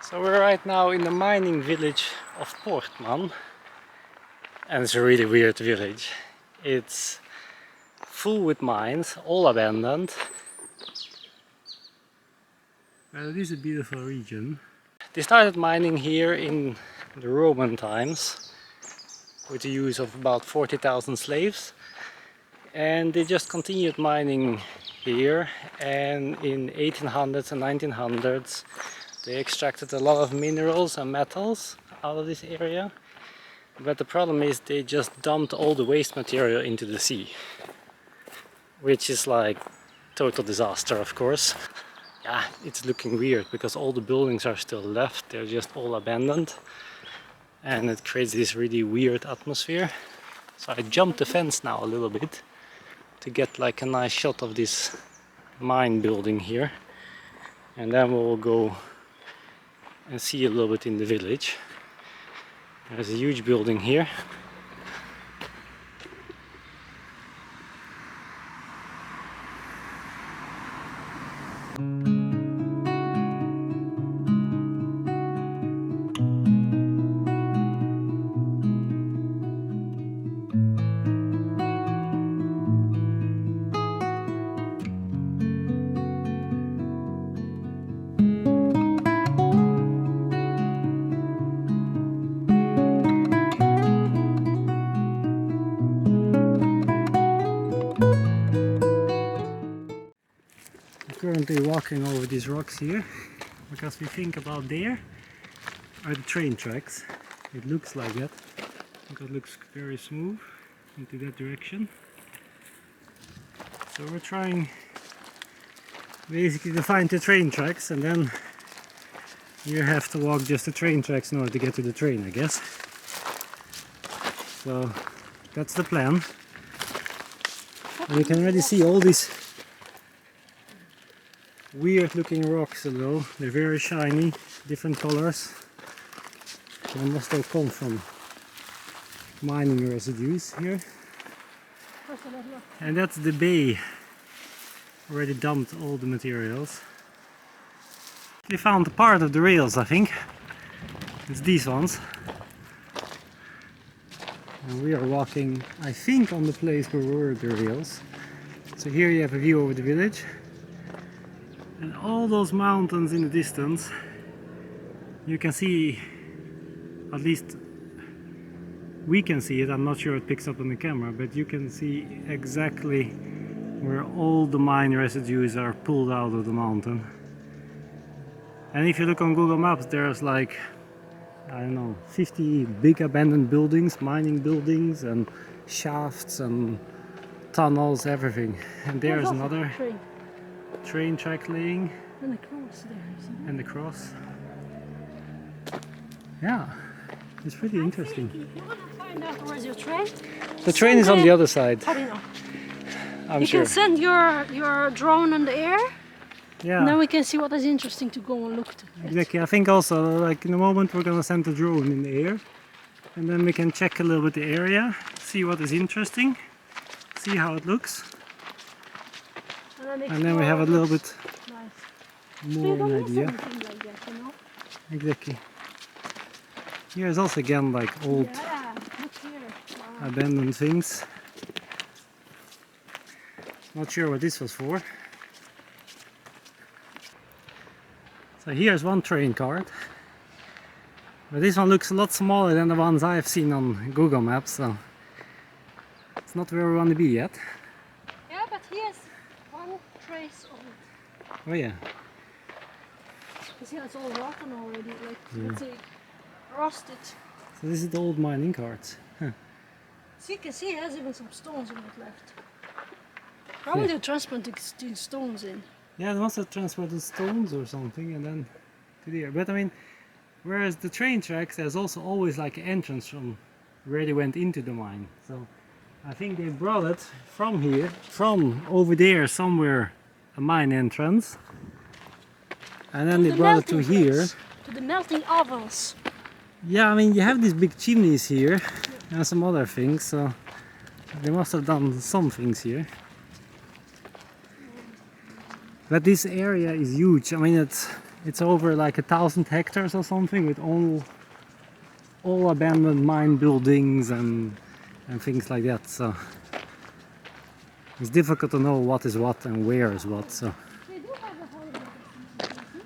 So we're right now in the mining village of Portman, and it's a really weird village. It's full with mines, all abandoned. Well, it is a beautiful region. They started mining here in the Roman times with the use of about 40,000 slaves, and they just continued mining here, and in 1800s and 1900s they extracted a lot of minerals and metals out of this area. But the problem is they just dumped all the waste material into the sea, which is like total disaster, of course. Yeah, it's looking weird because all the buildings are still left, they're just all abandoned, and it creates this really weird atmosphere. So I jumped the fence now a little bit to get like a nice shot of this mine building here, and then we'll go and see a little bit in the village. There's a huge building here. Currently walking over these rocks here because we think about there are the train tracks. It looks like that because it looks very smooth into that direction. So we're trying basically to find the train tracks, and then you have to walk just the train tracks in order to get to the train, I guess. So that's the plan. And you can already see all these weird looking rocks though. They're very shiny, different colors. They must have come from mining residues here. And that's the bay. Already dumped all the materials. They found part of the rails, I think. It's these ones. And we are walking, I think, on the place where were the rails. So here you have a view over the village. And all those mountains in the distance, you can see, at least we can see it, I'm not sure it picks up on the camera, but you can see exactly where all the mine residues are pulled out of the mountain. And if you look on Google Maps, there's like, I don't know, 50 big abandoned buildings, mining buildings and shafts and tunnels, everything. And there's another train track laying. And the cross there, isn't it? And the cross. Yeah, it's pretty interesting. If you want to find out where's your train, The train is on the other side. I don't know. I'm sure. You can send your drone in the air, Yeah. and then we can see what is interesting to go and look to. Exactly. I think also, like in the moment, we're gonna send the drone in the air, and then we can check a little bit the area, see what is interesting, see how it looks, and then we have a little bit more an idea. Like that, you know? Exactly. Here is also again like old Yeah, look here. Wow. abandoned things. Not sure what this was for. So here's one train cart. But this one looks a lot smaller than the ones I've seen on Google Maps, so it's not where we want to be yet. Yeah, but here's one trace of it. Oh yeah. You see, it's all rotten already. Like, let's say, rusted. So this is the old mining carts. Huh. So you can see there's even some stones in it left. Probably they're transplanting these stones in. Yeah, they must have transported stones or something and then to there. But I mean, whereas the train tracks, there's also always like an entrance from where they went into the mine. So I think they brought it from here, from over there somewhere, a mine entrance. And then they brought it to here. To the melting ovens. Yeah, I mean, you have these big chimneys here and some other things, so they must have done some things here. But this area is huge. I mean, It's over like 1,000 hectares or something, with all abandoned mine buildings and things like that. So it's difficult to know what is what and where is what. So They do have a holiday destination.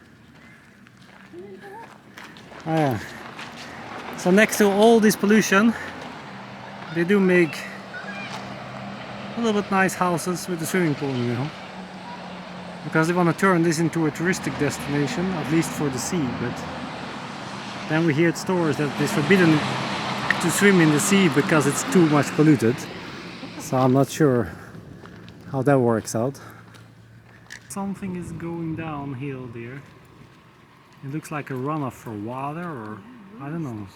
oh, yeah. So next to all this pollution, they do make a little bit nice houses with a swimming pool, you know, because they want to turn this into a touristic destination, at least for the sea. But then we hear stories that it's forbidden to swim in the sea because it's too much polluted. So I'm not sure how that works out. Something is going downhill there. It looks like a runoff for water, or I don't know.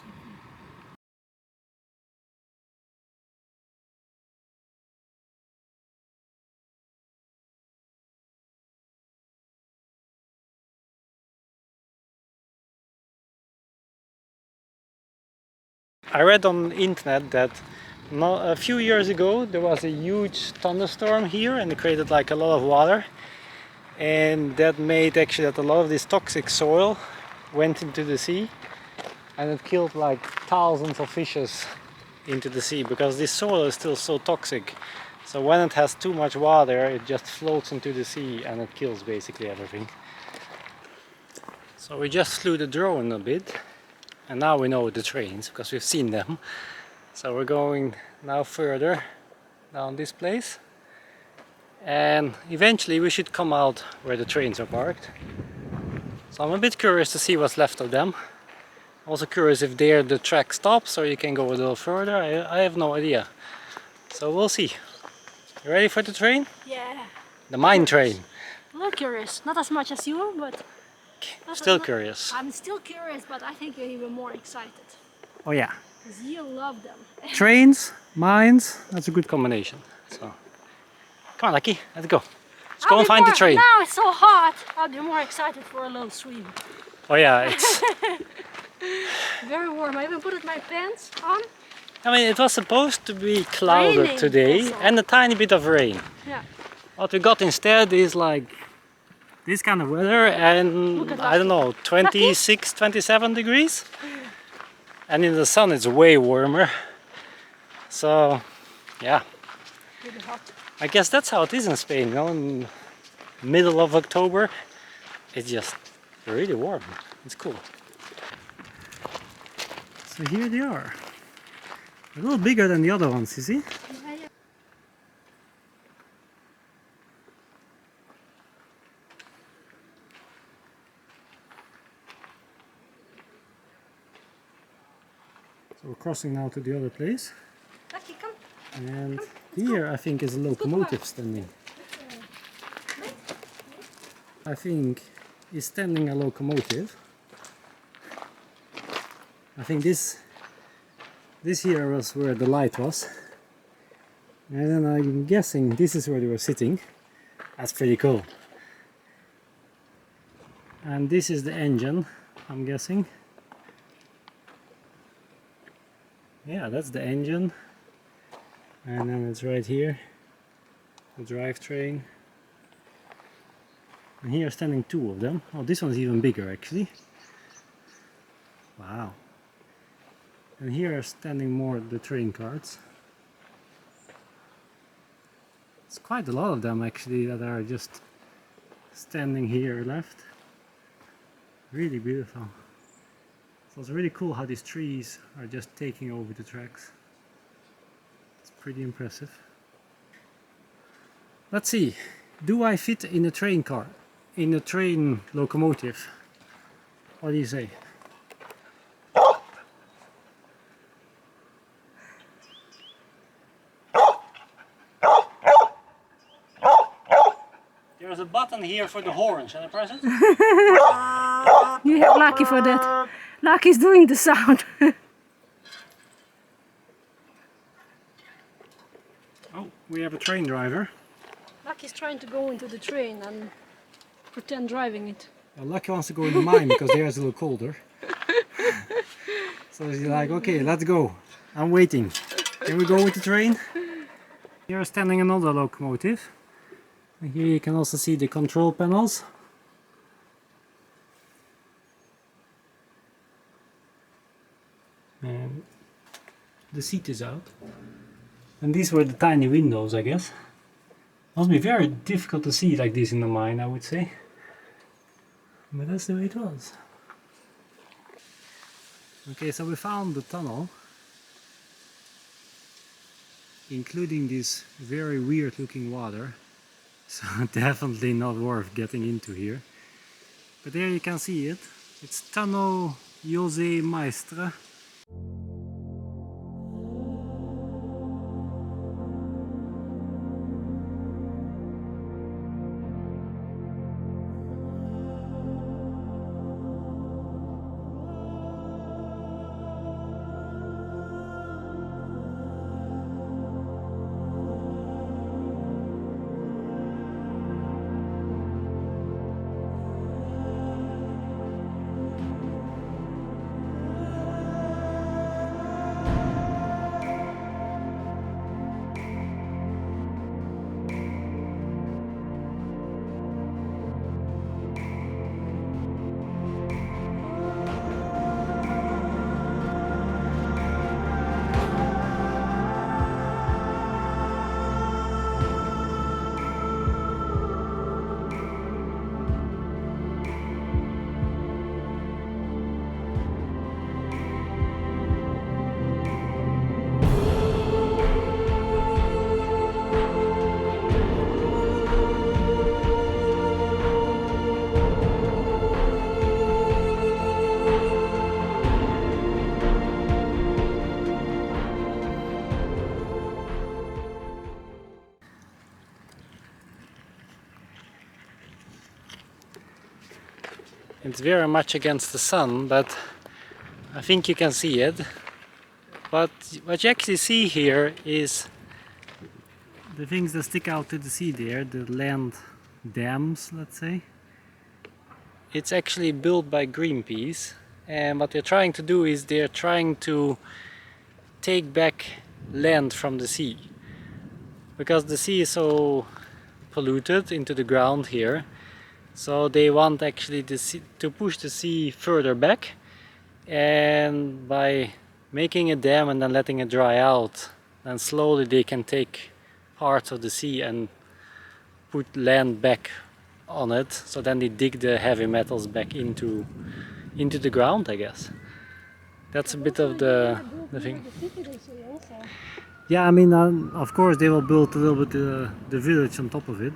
I read on the internet that a few years ago there was a huge thunderstorm here and it created like a lot of water, and that made actually that a lot of this toxic soil went into the sea, and it killed like thousands of fishes into the sea because this soil is still so toxic. So when it has too much water, it just floats into the sea and it kills basically everything. So we just flew the drone a bit, and now we know the trains because we've seen them. So we're going now further down this place, and eventually we should come out where the trains are parked. So I'm a bit curious to see what's left of them. Also curious if there the track stops or you can go a little further. I have no idea. So we'll see. You ready for the train? Yeah. The mine train. A little curious. Not as much as you, but... Still curious. I'm still curious, but I think you're even more excited. Oh yeah. Because you love them. Trains, mines, that's a good combination. So, come on Lucky, let's go. Let's go and find the train. Now it's so hot. I'll be more excited for a little swim. Oh yeah, it's... Very warm. I even put my pants on. I mean, it was supposed to be clouded Raining today also. and a tiny bit of rain. Yeah. What we got instead is like this kind of weather and I don't know, 26, 27 degrees. And in the sun it's way warmer. So, yeah. Really hot. I guess that's how it is in Spain, you know, in the middle of October. It's just really warm. It's cool. So here they are. A little bigger than the other ones, you see? Yeah, yeah. So we're crossing now to the other place. Lucky, come. And here I think is a locomotive standing. I think is standing a locomotive. I think this here was where the light was. And then I'm guessing this is where they were sitting. That's pretty cool. And this is the engine, I'm guessing. Yeah, that's the engine. And then it's right here, the drivetrain. And here are standing two of them. Oh, this one's even bigger actually. Wow. And here are standing more the train cars. It's quite a lot of them actually that are just standing here left. Really beautiful. So it's really cool how these trees are just taking over the tracks. It's pretty impressive. Let's see, do I fit in a train car? In a train locomotive? What do you say? There's a button here for the horn, shall I press it? You have Lucky for that. Lucky's doing the sound. Oh, we have a train driver. Lucky's trying to go into the train and pretend driving it. Well, Lucky wants to go in the mine because there it's a little colder. So he's like, okay, let's go. I'm waiting. Can we go with the train? Here is standing another locomotive. And here you can also see the control panels. And the seat is out. And these were the tiny windows, I guess. Must be very difficult to see like this in the mine, I would say. But that's the way it was. Okay, so we found the tunnel, including this very weird looking water. So definitely not worth getting into here. But there you can see it. It's Tunnel José Maestre. It's very much against the sun, but I think you can see it. But what you actually see here is the things that stick out to the sea there, the land dams, let's say. It's actually built by Greenpeace, and what they're trying to do is they're trying to take back land from the sea. Because the sea is so polluted into the ground here, so they want actually the sea, to push the sea further back, and by making a dam and then letting it dry out, then slowly they can take parts of the sea and put land back on it, so then they dig the heavy metals back into the ground, I guess. That's a bit of the thing. Yeah, I mean, of course they will build a little bit the village on top of it.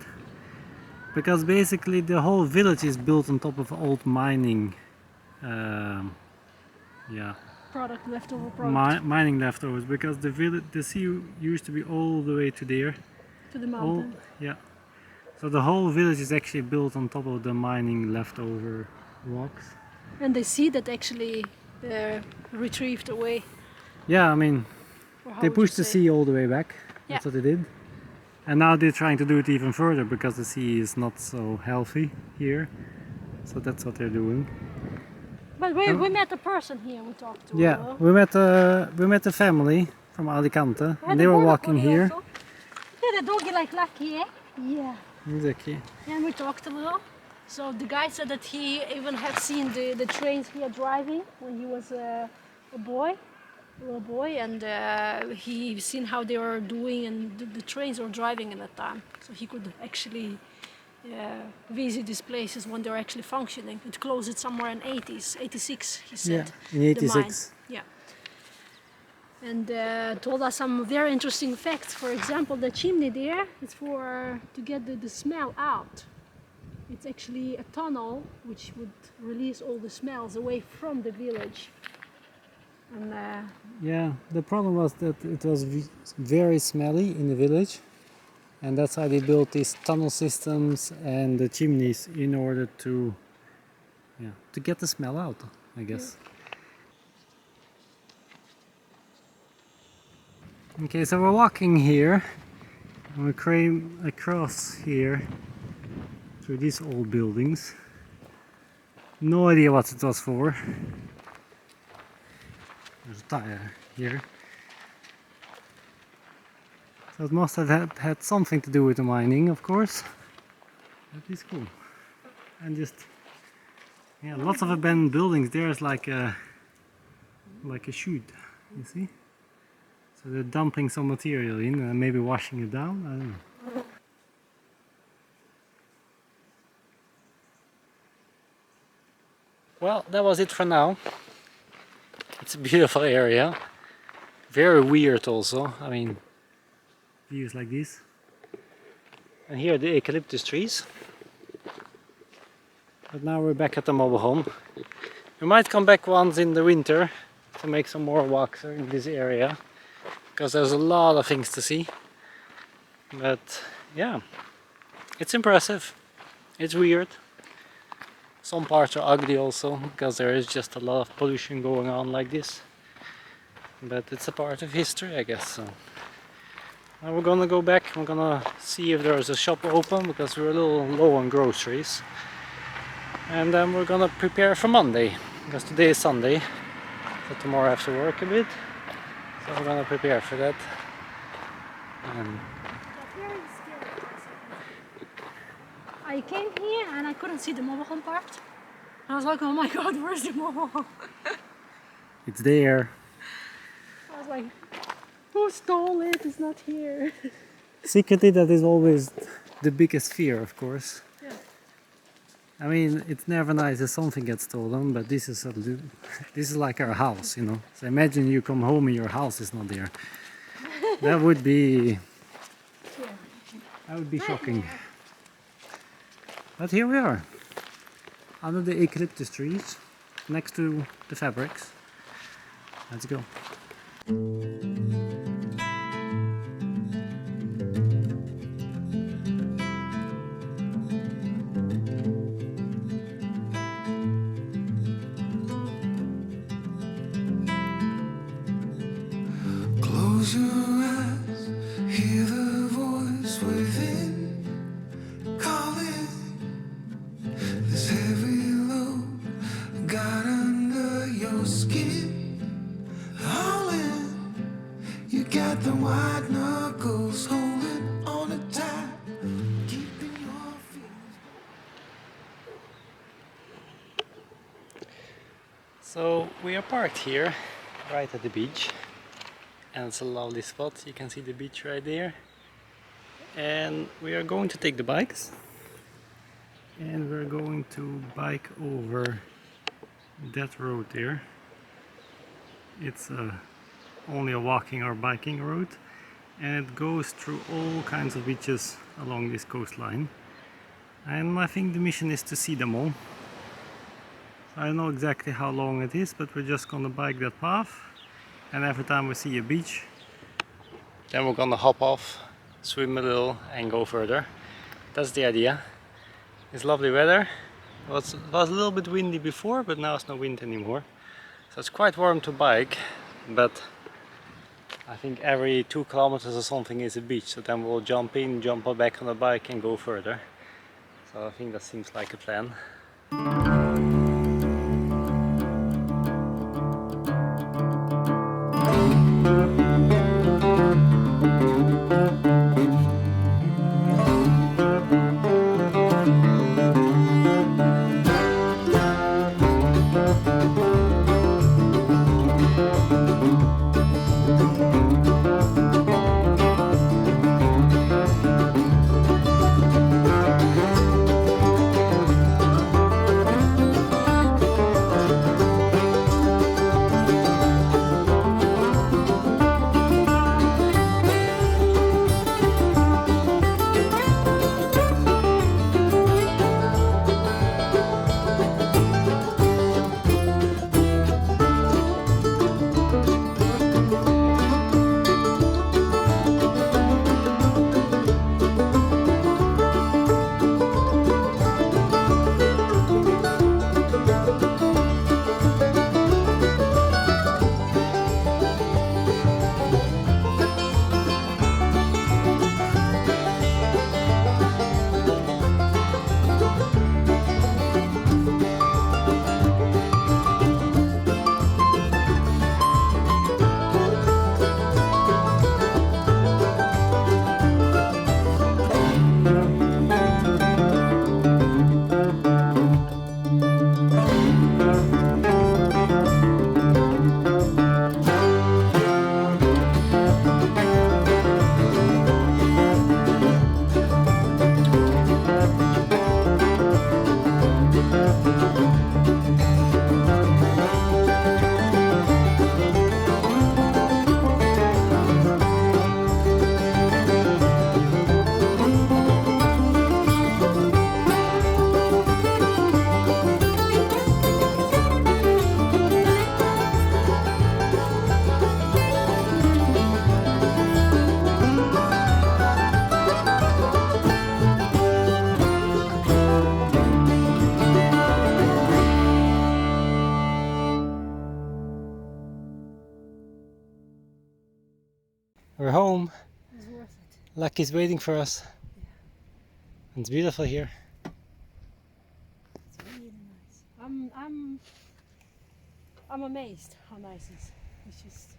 Because basically the whole village is built on top of old mining, leftover product. Mining leftovers. Because the sea used to be all the way to there. To the mountain. Yeah. So the whole village is actually built on top of the mining leftover rocks. And the sea that actually retrieved away. Yeah, I mean, they pushed the sea all the way back. That's what they did. And now they're trying to do it even further because the sea is not so healthy here. So that's what they're doing. But we met a person here we talked to. Yeah, we met a family from Alicante and they were walking here. Also. Yeah, the doggy like Lucky, eh? Yeah. Exactly. And we talked a little. So the guy said that he even had seen the trains here driving when he was a little boy, and he seen how they were doing, and the trains were driving at that time, so he could actually visit these places when they're actually functioning. It closed somewhere in 86, he said. Yeah, in 86. Yeah. And told us some very interesting facts. For example, the chimney there is to get the smell out. It's actually a tunnel which would release all the smells away from the village. And, yeah, the problem was that it was very smelly in the village, and that's why they built these tunnel systems and the chimneys in order to get the smell out, I guess. Yeah. Okay, so we're walking here, and we came across here through these old buildings. No idea what it was for. There's a tire here. So it must have had something to do with the mining, of course. That is cool. And just, yeah, lots of abandoned buildings. There's like a like a chute, you see? So they're dumping some material in and maybe washing it down, I don't know. Well, that was it for now. It's a beautiful area. Very weird also, I mean, views like this. And here are the eucalyptus trees. But now we're back at the mobile home. We might come back once in the winter to make some more walks in this area, because there's a lot of things to see. But yeah, it's impressive. It's weird. Some parts are ugly also, because there is just a lot of pollution going on like this. But it's a part of history, I guess. So. Now we're gonna go back. We're gonna see if there's a shop open, because we're a little low on groceries. And then we're gonna prepare for Monday, because today is Sunday. So tomorrow I have to work a bit. So we're gonna prepare for that. I came here and I couldn't see the mobile home part. I was like, oh my god, where's the mobile home? It's there. I was like, who stole it? It's not here. Secretly, that is always the biggest fear, of course. Yeah. I mean, it's never nice if something gets stolen, but this is like our house, you know. So imagine you come home and your house is not there. That would be shocking. But here we are, under the eucalyptus trees, next to the fabrics. Let's go. Close your eyes, hear the voice within calling. This heavy load got under your skin, all in. You got the white knuckles holding on it tight, keeping your feelings. So we are parked here, right at the beach. And it's a lovely spot. You can see the beach right there. And we are going to take the bikes. And we're going to bike over that road there. It's only a walking or biking road. And it goes through all kinds of beaches along this coastline. And I think the mission is to see them all. I don't know exactly how long it is, but we're just gonna bike that path. And every time we see a beach, then we're gonna hop off, swim a little and go further. That's the idea. It's lovely weather. It was a little bit windy before, but now it's no wind anymore. So it's quite warm to bike, but I think every 2 kilometers or something is a beach. So then we'll jump in, jump back on the bike and go further. So I think that seems like a plan. We're home. It's worth it. Lucky's waiting for us. Yeah. It's beautiful here. It's really nice. I'm amazed how nice it is. It's just.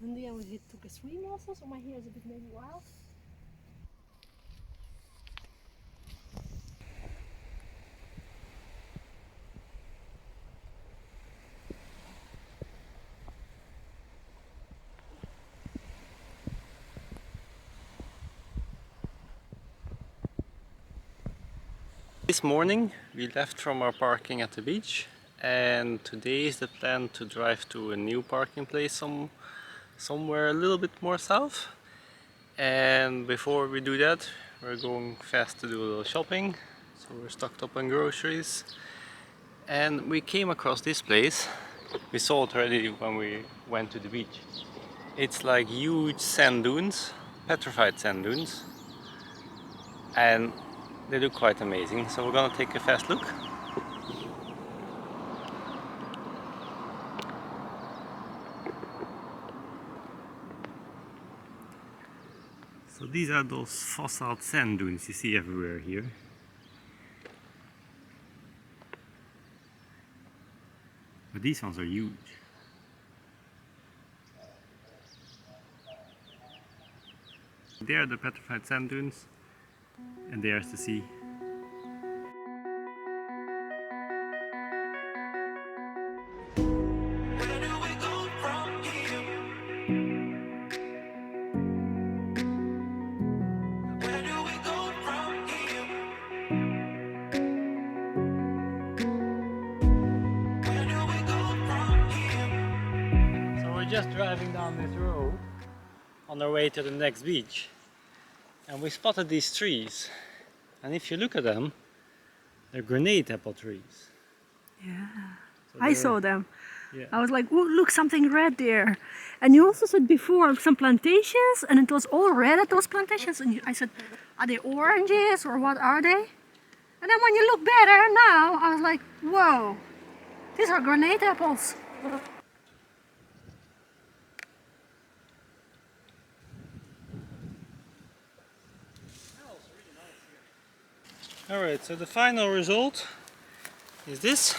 In the end, we took a swim also, so my hair is a bit maybe wild. This morning we left from our parking at the beach, and today is the plan to drive to a new parking place somewhere a little bit more south. And before we do that, we're going fast to do a little shopping, so we're stocked up on groceries. And we came across this place. We saw it already when we went to the beach. It's like huge sand dunes, petrified sand dunes, and they look quite amazing, so we're gonna take a fast look. So these are those fossil sand dunes you see everywhere here. But these ones are huge. There are the petrified sand dunes, and there's the sea. Where do we go from here? Where do we go from here? Where do we go from here? So we're just driving down this road on our way to the next beach, and we spotted these trees, and if you look at them, they're grenade apple trees. Yeah. So I saw them. Yeah. I was like, oh, look, something red there. And you also said before some plantations, and it was all red at those plantations. And I said, are they oranges or what are they? And then when you look better now, I was like, whoa, these are grenade apples. Alright, so the final result is this.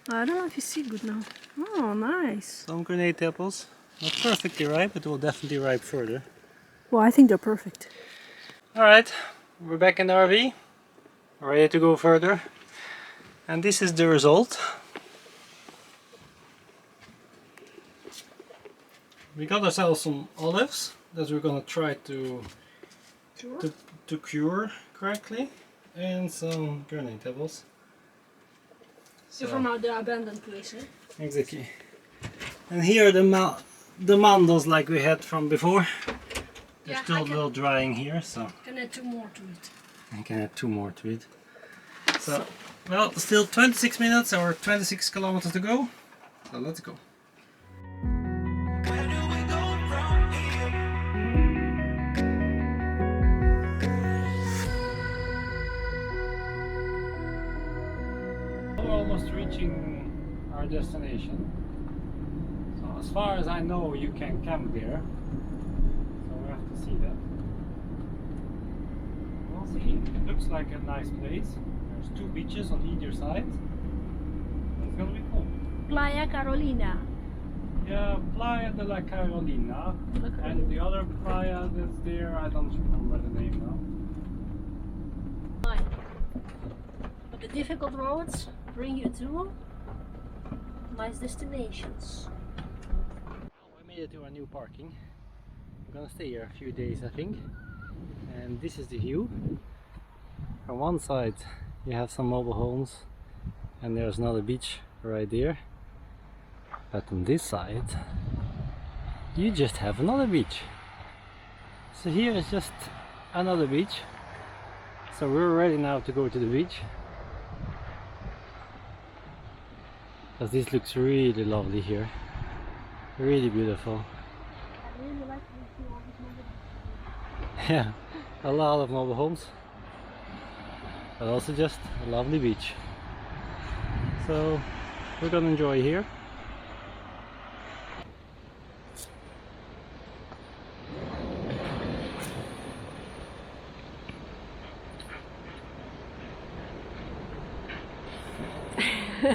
I don't know if you see good now. Oh, nice. Some grenade apples. Not perfectly ripe, but will definitely ripe further. Well, I think they're perfect. Alright, we're back in the RV. Ready to go further. And this is the result. We got ourselves some olives that we're gonna try to cure correctly, and some grenade apples. So from the abandoned place, eh? Exactly. And here are the mandos like we had from before. They're Yeah, still I a little drying here, so Can add 2 more to it. I can add 2 more to it. So, well, still 26 minutes or 26 kilometers to go. So let's go. Where do we go from here? We're almost reaching our destination. So as far as I know, you can camp there. So we have to see that. We'll see. It looks like a nice place. There's 2 beaches on either side. It's gonna be cool. Playa Carolina. Yeah, Playa de la Carolina. And the other playa that's there, I don't remember the name now. But the difficult roads bring you to nice destinations. We made it to our new parking. We're gonna stay here a few days, I think. And this is the view. On one side you have some mobile homes, and there's another beach right there. But on this side you just have another beach. So here is just another beach. So we're ready now to go to the beach, because this looks really lovely here. Really beautiful. I really like to see all these mobile. Yeah, a lot of mobile homes, but also just a lovely beach. So we're gonna enjoy here. This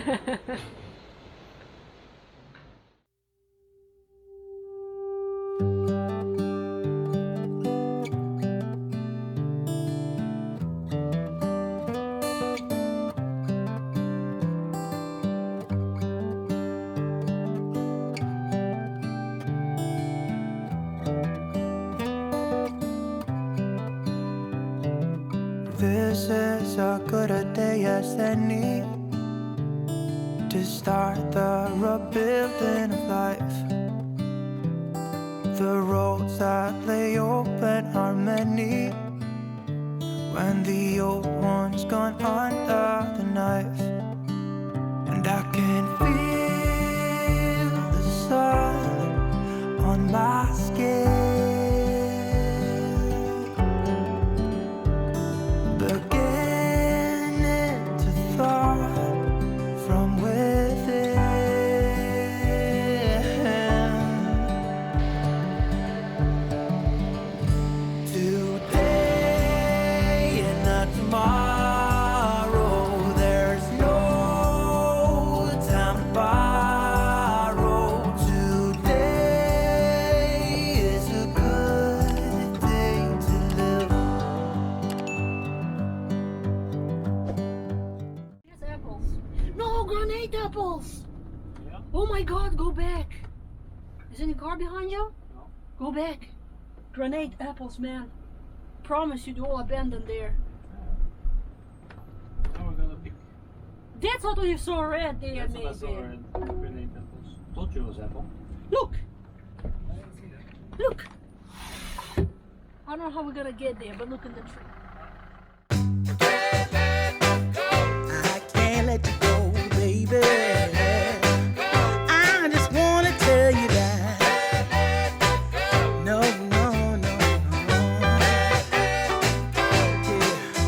is a good a day as any to start the rebuilding of life. The roads that lay open are many when the old one's gone under the knife. And I can feel the sun on my skin, beginning to thaw from within. Today and not tomorrow, there's no time to borrow. Today is a good day to live. Here's apples. No, granate apples! Yeah? Oh my god, go back! Is any car behind you? No. Go back. Granate apples, man. Promise you, they're all abandoned there. Now we're gonna pick. That's what you saw red there, That's what I maybe. saw red grenade apples. Told you it was apple. Look! I didn't see that. Look! I don't know how we're gonna get there, but look in the tree.